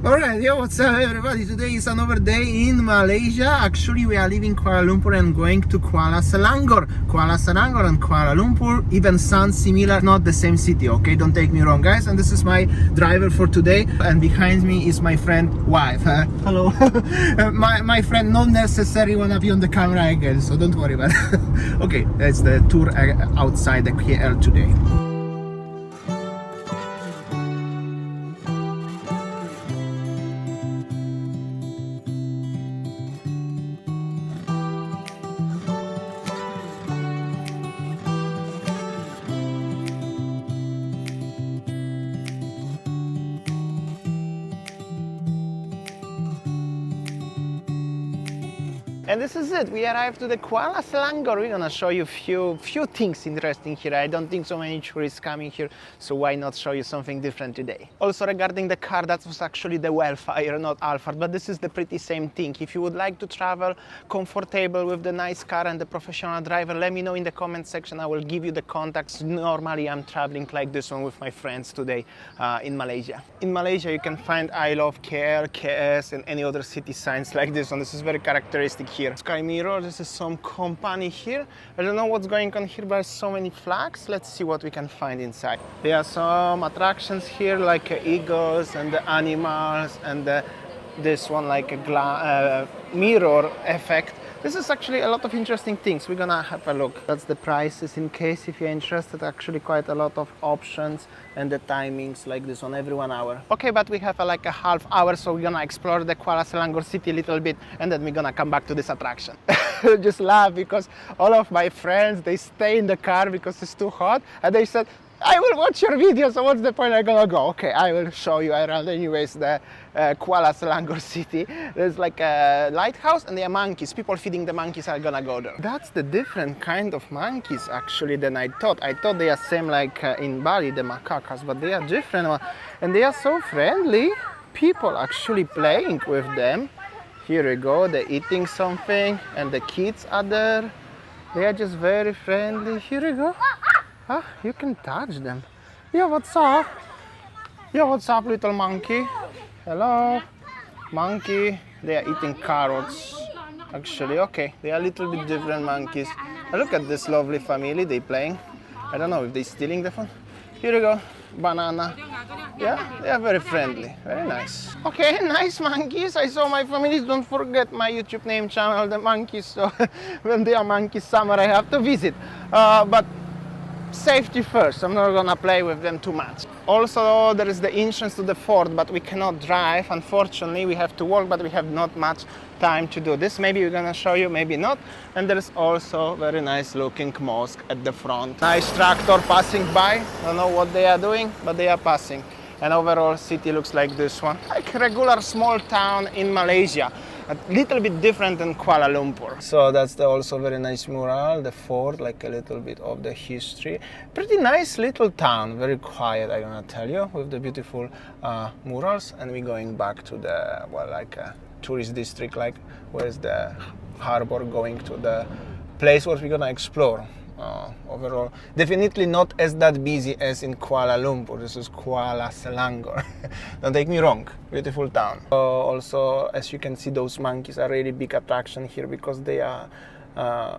Alright, yo, what's up everybody? Today is another day in Malaysia. Actually, we are leaving Kuala Lumpur and going to Kuala Selangor. Kuala Selangor and Kuala Lumpur even sound similar, not the same city, okay? Don't take me wrong, guys. And this is my driver for today. And behind me is my friend wife. Hello. my friend, not necessarily wanna be on the camera again, so don't worry about it. Okay, that's the tour outside the KL today. And this is it, we arrived to the Kuala Selangor. We're gonna show you few things interesting here. I don't think so many tourists coming here, so why not show you something different today. Also regarding the car, that was actually the Wildfire, not Alphard, but this is the pretty same thing. If you would like to travel comfortable with the nice car and the professional driver, let me know in the comment section. I will give you the contacts. Normally I'm traveling like this one with my friends today in Malaysia. In Malaysia you can find I love KL, KS and any other city signs like this one. This is very characteristic here. Sky Mirror, this is some company here. I don't know what's going on here, but so many flags. Let's see what we can find inside. There are some attractions here like eagles and the animals and this one like a mirror effect. This is actually a lot of interesting things. We're gonna have a look. That's the prices in case if you're interested. Actually quite a lot of options and the timings like this one every 1 hour. Okay, but we have like a half hour, so we're gonna explore the Kuala Selangor city a little bit and then we're gonna come back to this attraction. Just laugh because all of my friends, they stay in the car because it's too hot and they said, I will watch your video, so what's the point I'm gonna go? Okay, I will show you around anyways the Kuala Selangor city. There's like a lighthouse and there are monkeys. People feeding the monkeys are gonna go there. That's the different kind of monkeys actually than I thought. I thought they are same like in Bali, the macacas, but they are different. And they are so friendly. People actually playing with them. Here we go, they're eating something and the kids are there. They are just very friendly. Here we go. Ah, you can touch them. Yeah, what's up? Yeah, what's up, little monkey? Hello, monkey. They are eating carrots. Actually, okay, they are a little bit different monkeys. Look at this lovely family. They playing. I don't know if they're stealing the phone. Here we go, banana. Yeah, they are very friendly. Very nice. Okay, nice monkeys. I saw my family. Don't forget my YouTube name channel, The Monkeys. So when they are monkeys summer, I have to visit. But safety first. I'm not gonna play with them too much. Also, there is the entrance to the fort, but we cannot drive. Unfortunately, we have to walk, but we have not much time to do this. Maybe we're gonna show you, maybe not. And there is also very nice looking mosque at the front. Nice tractor passing by. Don't know what they are doing, but they are passing. And overall city looks like this one. Like a regular small town in Malaysia. A little bit different than Kuala Lumpur. So that's also very nice mural, the fort, like a little bit of the history. Pretty nice little town, very quiet, I'm gonna tell you, with the beautiful murals. And we're going back to the, well, like a tourist district, like where's the harbor, going to the place where we're gonna explore. Overall, definitely not as that busy as in Kuala Lumpur. This is Kuala Selangor. Don't take me wrong, beautiful town. Also, as you can see, those monkeys are really big attraction here because they are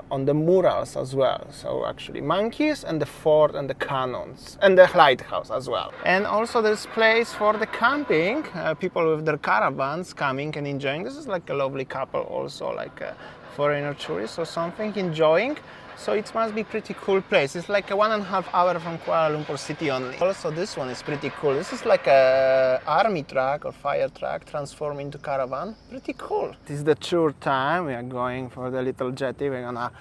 on the murals as well. So actually monkeys and the fort and the cannons and the lighthouse as well. And also there's place for the camping, people with their caravans coming and enjoying. This is like a lovely couple also, like a foreigner tourist or something enjoying. So it must be pretty cool place. It's like a 1.5 hour from Kuala Lumpur city only. Also this one is pretty cool. This is like a army truck or fire truck transformed into caravan. Pretty cool. This is the tour time. We are going for the little jetty. We're gonna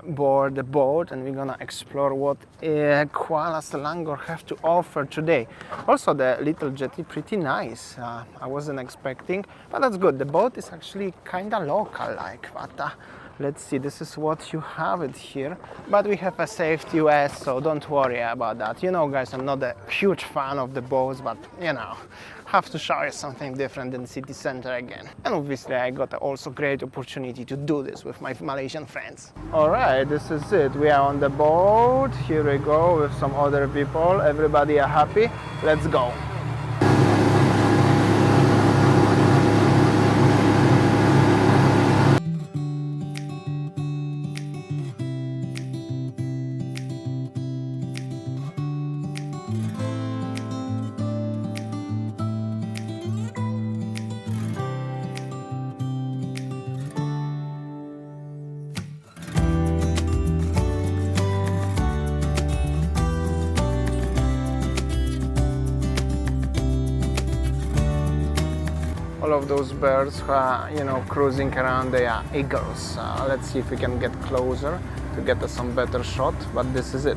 board the boat and we're gonna explore what Kuala Selangor have to offer today. Also the little jetty pretty nice. I wasn't expecting, but that's good. The boat is actually kinda local like, but let's see, this is what you have it here. But we have a safety vest, so don't worry about that. You know, guys, I'm not a huge fan of the boats, but you know, have to show you something different than city center again. And obviously I got also great opportunity to do this with my Malaysian friends. All right, this is it. We are on the boat. Here we go with some other people. Everybody are happy. Let's go. all of those birds who are, you know, cruising around. They are eagles. Let's see if we can get closer to get some better shot, but this is it.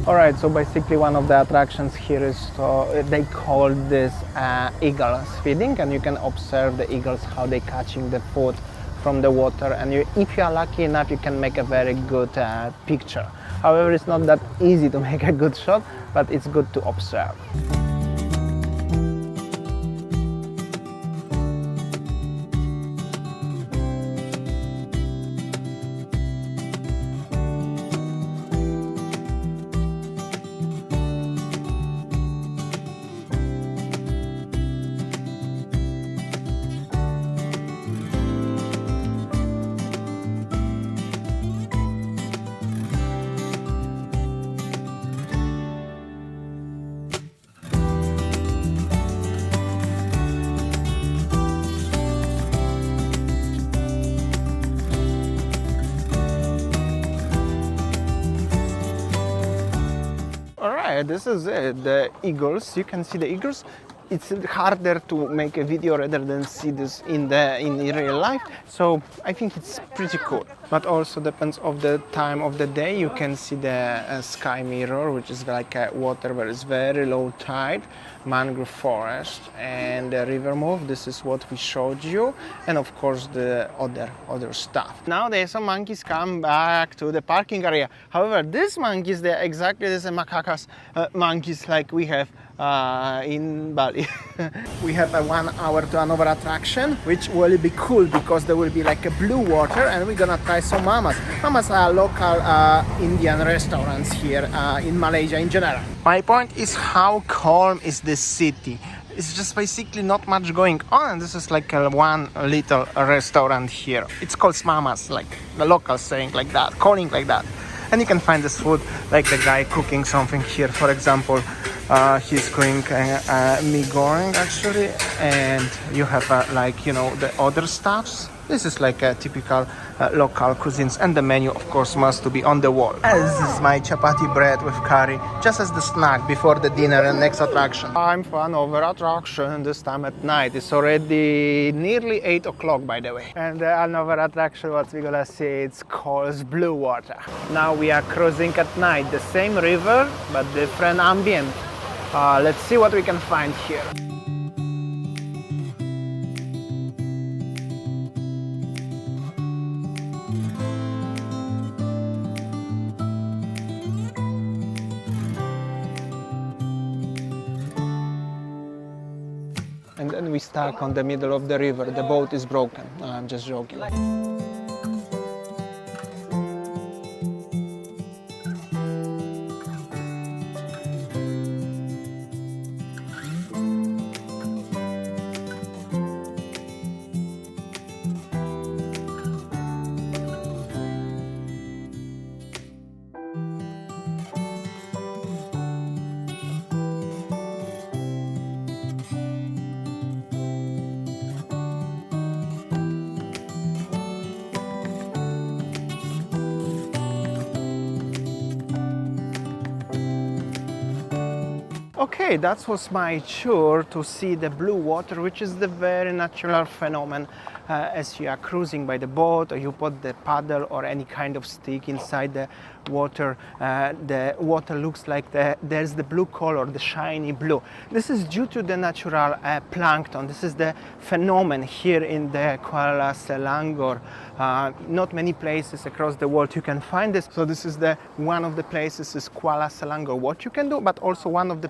Alright, so basically one of the attractions here is, they call this eagles feeding, and you can observe the eagles how they catching the food from the water, and if you are lucky enough you can make a very good picture. However, it's not that easy to make a good shot, but it's good to observe. Alright, this is it, the eagles. You can see the eagles. It's harder to make a video rather than see this in real life, so I think it's pretty cool. But also depends of the time of the day. You can see the sky mirror, which is like water where it's very low tide, mangrove forest, and the river move. This is what we showed you, and of course the other stuff. Now some monkeys come back to the parking area. However, these monkeys, they're exactly the same macacas monkeys like we have in Bali. We have a 1 hour to another attraction, which will be cool because there will be like a blue water, and we're gonna try some mamas. Mamas are local Indian restaurants here in Malaysia in general. My point is how calm is this city. It's just basically not much going on, and this is like one little restaurant here. It's called mamas, like the locals saying like that, calling like that. And you can find this food, like the guy cooking something here. For example, he's cooking mee goreng actually, and you have like, you know, the other stuffs. This is like a typical local cuisines, and the menu of course must to be on the wall. This is my chapati bread with curry, just as the snack before the dinner and next attraction. Time for another attraction, this time at night. It's already nearly 8 o'clock by the way. And another attraction what we're gonna see, it's called blue water. Now we are cruising at night, the same river but different ambient. Let's see what we can find here. And then we stuck on the middle of the river. The boat is broken. I'm just joking. Okay, that was my tour to see the blue water, which is the very natural phenomenon. As you are cruising by the boat, or you put the paddle or any kind of stick inside the water looks like there's the blue color, the shiny blue. This is due to the natural plankton. This is the phenomenon here in the Kuala Selangor. Not many places across the world you can find this. So this is one of the places is Kuala Selangor. What you can do, but also one of the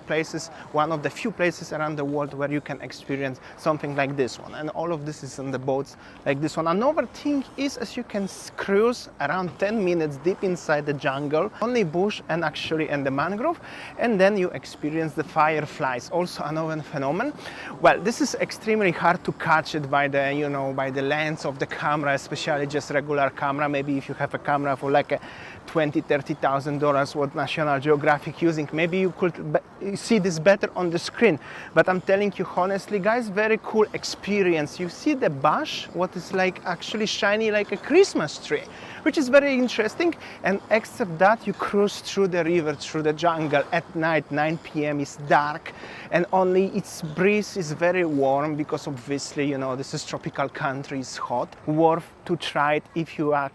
few places around the world where you can experience something like this one. And all of this is on the boats like this one. Another thing is, as you can cruise around 10 minutes deep inside the jungle, only bush and the mangrove, and then you experience the fireflies, also another phenomenon. Well, this is extremely hard to catch it by the lens of the camera, especially just regular camera. Maybe if you have a camera for like a $20,000-$30,000 what National Geographic using. Maybe you could see this better on the screen, but I'm telling you honestly, guys, very cool experience. You see the bush, what is like actually shiny like a Christmas tree, which is very interesting. And except that, you cruise through the river, through the jungle at night. 9 p.m. is dark, and only its breeze is very warm, because obviously, you know, this is tropical country, it's hot. Worth to try it if you are in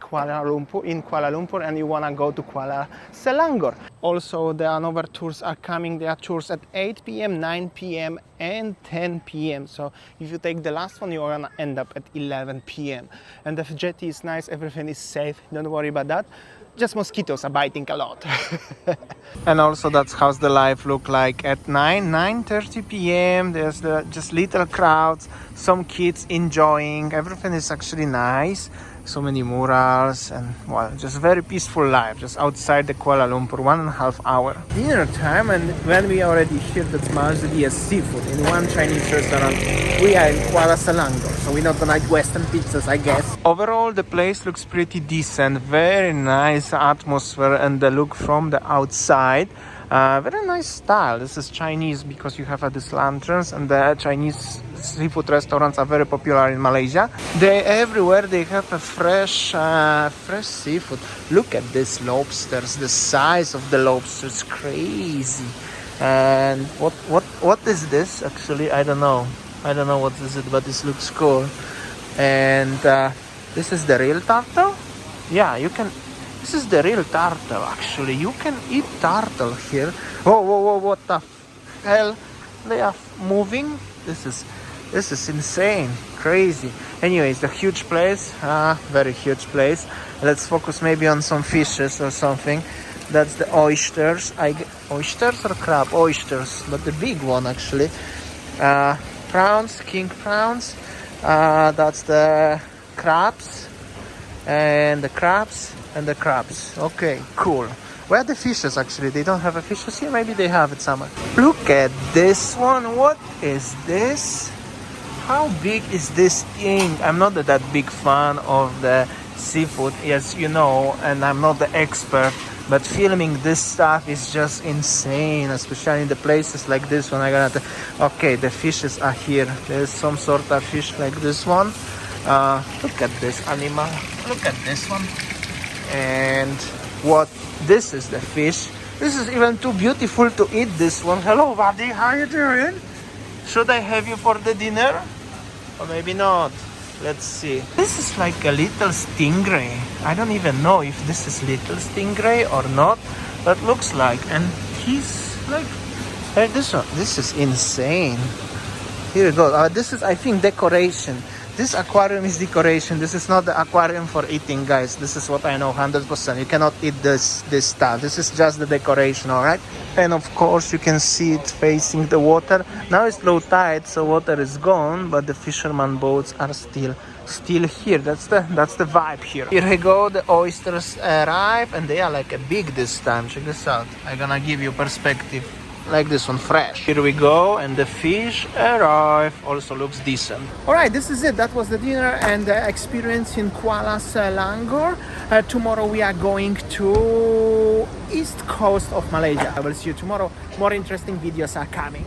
Kuala Lumpur and you want to go to Kuala Selangor. Also, the another tours are coming. There are tours at 8 p.m., 9 p.m. and 10 p.m. So if you take the last one, you're gonna end up at 11 p.m. And the jetty is nice, everything is safe, don't worry about that. Just mosquitoes are biting a lot. And also that's how the life look like at 9:30 p.m. There's just little crowds, some kids enjoying. Everything is actually nice. So many murals, and well, just very peaceful life just outside the Kuala Lumpur. 1.5 hour dinner time, and when we already here, that's mostly a seafood in one Chinese restaurant. We are in Kuala Selangor, so we're not gonna eat Western pizzas, I guess. Overall, the place looks pretty decent, very nice atmosphere, and the look from the outside. Very nice style. This is Chinese because you have these lanterns, and the Chinese seafood restaurants are very popular in Malaysia. Everywhere they have a fresh seafood. Look at these lobsters. The size of the lobsters, crazy. And what is this? Actually, I don't know what is it, but this looks cool. And this is the real turtle. Yeah, you can. This is the real turtle, actually. You can eat turtle here. Whoa, what the hell? They are moving? This is insane, crazy. Anyways, the huge place, very huge place. Let's focus maybe on some fishes or something. That's the oysters. Oysters or crab? Oysters, but the big one actually. Prawns, king prawns. That's the crabs. And the crabs. And the crabs. Okay, cool. Where are the fishes actually? They don't have a fishes here? Maybe they have it somewhere. Look at this one. What is this? How big is this thing? I'm not that big fan of the seafood, as you know, and I'm not the expert, but filming this stuff is just insane, especially in the places like this one. Okay, the fishes are here. There's some sort of fish like this one. Look at this animal. Look at this one. And this is the fish. This is even too beautiful to eat, this one. Hello buddy, how you doing? Should I have you for the dinner? Or maybe not. Let's see. This is like a little stingray. I don't even know if this is little stingray or not, but looks like. And he's like this one. This is insane. Here we go. This is, I think, decoration. This aquarium is decoration. This is not the aquarium for eating, guys. This is what I know 100%. You cannot eat this stuff. This is just the decoration, all right? And of course, you can see it facing the water. Now it's low tide, so water is gone, but the fisherman boats are still here. That's the vibe here. Here we go. The oysters arrive, and they are like a big this time. Check this out. I'm gonna give you perspective. Like this one, fresh. Here we go, and the fish arrive. Also looks decent. All right, this is it. That was the dinner and the experience in Kuala Selangor. Tomorrow we are going to east coast of Malaysia. I will see you tomorrow. More interesting videos are coming.